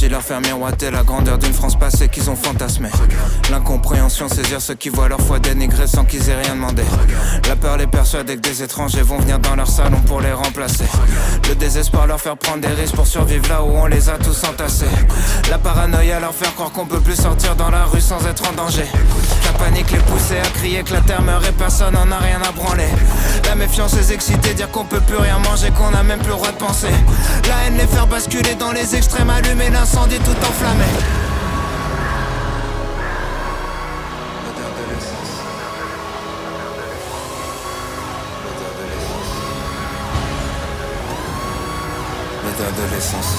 parti leur faire miroiter la grandeur d'une France passée qu'ils ont fantasmée. L'incompréhension saisir ceux qui voient leur foi dénigrée sans qu'ils aient rien demandé. La peur les persuade que des étrangers vont venir dans leur salon pour les remplacer. Le désespoir leur faire prendre des risques pour survivre là où on les a tous entassés. La paranoïa leur faire croire qu'on peut plus sortir dans la rue sans être en danger. La panique les pousser à crier que la terre meurt et personne n'en a rien à branler. La méfiance les exciter, dire qu'on peut plus rien manger, qu'on a même plus le droit de penser. La haine les faire basculer dans les extrêmes, allumer l'incendie tout enflammé. L'odeur de l'essence.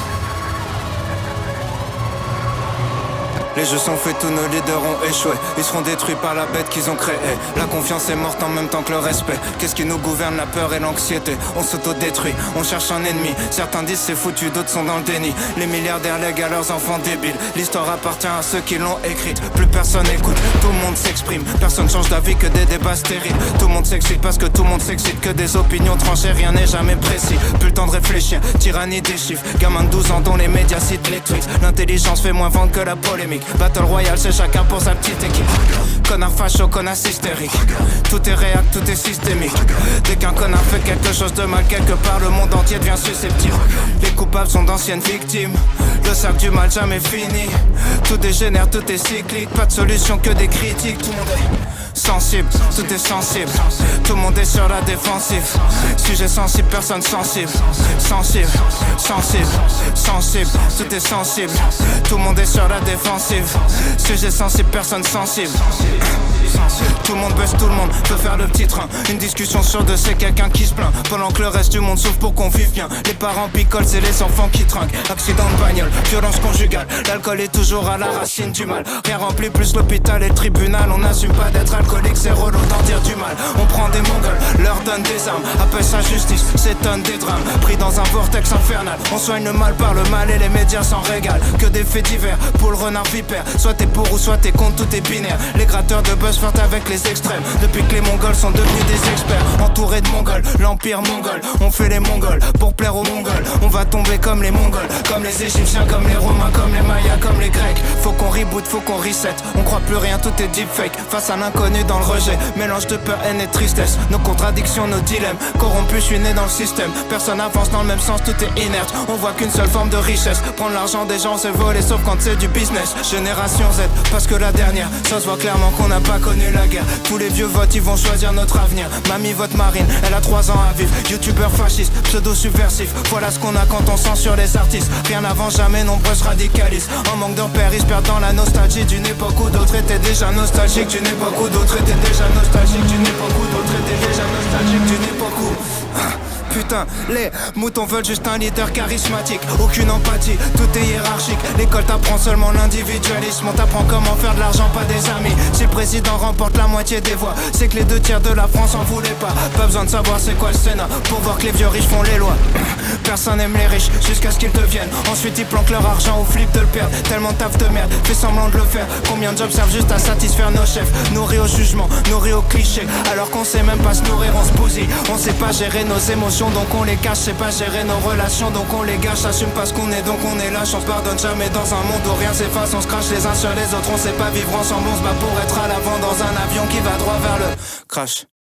Les jeux sont faits, tous nos leaders ont échoué. Ils seront détruits par la bête qu'ils ont créée. La confiance est morte en même temps que le respect. Qu'est-ce qui nous gouverne? La peur et l'anxiété. On s'autodétruit, on cherche un ennemi. Certains disent c'est foutu, d'autres sont dans le déni. Les milliardaires lèguent à leurs enfants débiles. L'histoire appartient à ceux qui l'ont écrite. Plus personne écoute, tout le monde s'exprime. Personne change d'avis que des débats stériles. Tout le monde s'excite parce que tout le monde s'excite. Que des opinions tranchées, rien n'est jamais précis. Plus le temps de réfléchir, tyrannie des chiffres. Gamin de 12 ans dont les médias citent les tweets. L'intelligence fait moins vendre que la polémique. Battle Royale, c'est chacun pour sa petite équipe. Connard facho, connard hystérique. Tout est réel, tout est systémique. Dès qu'un connard fait quelque chose de mal quelque part, le monde entier devient susceptible. Les coupables sont d'anciennes victimes. Le cercle du mal jamais fini. Tout dégénère, tout est cyclique. Pas de solution que des critiques. Tout le monde est sensible, tout est sensible. Tout le monde est sur la défensive. Sujet sensible, personne sensible. Sensible, sensible, sensible. Tout est sensible. Tout le monde est sur la défensive. Sujet sensible, personne sensible. Tout le monde baisse, tout le monde peut faire le petit train. Une discussion sur deux, c'est quelqu'un qui se plaint. Pendant que le reste du monde souffre pour qu'on vive bien. Les parents picolent, c'est les enfants qui trinquent. Accident de bagnole, violence conjugale. L'alcool est toujours à la racine du mal. Rien remplit plus l'hôpital et le tribunal. On n'assume pas d'être alcoolique, c'est relou d'en dire du mal. On prend des mongols, leur donne des armes. Appelle ça justice, s'étonne des drames. Pris dans un vortex infernal. On soigne le mal par le mal et les médias s'en régalent. Que des faits divers pour le renard vipère. Soit t'es pour ou soit t'es contre, tout est binaire. Les gratteurs de buzz flirtent avec les extrêmes. Depuis que les mongols sont devenus des experts. Entourés de mongols, l'empire mongol. On fait les mongols pour plaire aux mongols. On va tomber comme les mongols, comme les égyptiens, comme les romains, comme les mayas, comme les grecs. Faut qu'on reboot, faut qu'on reset. On croit plus rien, tout est deepfake. Face à l'inconnu dans le rejet, mélange de peur, haine et tristesse. Nos contradictions, nos dilemmes. Corrompus, je suis né dans le système. Personne avance dans le même sens, tout est inerte. On voit qu'une seule forme de richesse. Prendre l'argent des gens, c'est voler, sauf quand c'est du business. Génération Z, parce que la dernière, ça se voit clairement qu'on n'a pas connu la guerre. Tous les vieux votent, ils vont choisir notre avenir. Mamie vote Marine, elle a 3 ans à vivre. Youtubeur fasciste, pseudo-subversif. Voilà ce qu'on a quand on censure les artistes. Rien n'avance jamais, nombreux se radicalisent. En manque de repères, ils se perdent dans la nostalgie d'une époque où d'autres étaient déjà nostalgiques. D'une époque où d'autres étaient déjà nostalgiques. D'une époque où d'autres étaient déjà nostalgiques. D'une époque où... Putain, les moutons veulent juste un leader charismatique. Aucune empathie, tout est hiérarchique. L'école t'apprend seulement l'individualisme. On t'apprend comment faire de l'argent, pas des amis. Si le président remporte la moitié des voix, c'est que les 2/3 de la France en voulaient pas. Pas besoin de savoir c'est quoi le Sénat pour voir que les vieux riches font les lois. Personne n'aime les riches jusqu'à ce qu'ils deviennent. Ensuite ils planquent leur argent ou flippent de le perdre. Tellement de taf de merde, fait semblant de le faire. Combien de jobs servent juste à satisfaire nos chefs? Nourris au jugement, nourris au cliché. Alors qu'on sait même pas se nourrir, on se bousille. On sait pas gérer nos émotions, donc on les cache. C'est pas gérer nos relations, donc on les gâche. Assume pas ce qu'on est, donc on est lâche. On se pardonne jamais dans un monde où rien s'efface. On se crache les uns sur les autres, on sait pas vivre ensemble. On se bat pour être à l'avant dans un avion qui va droit vers le crash.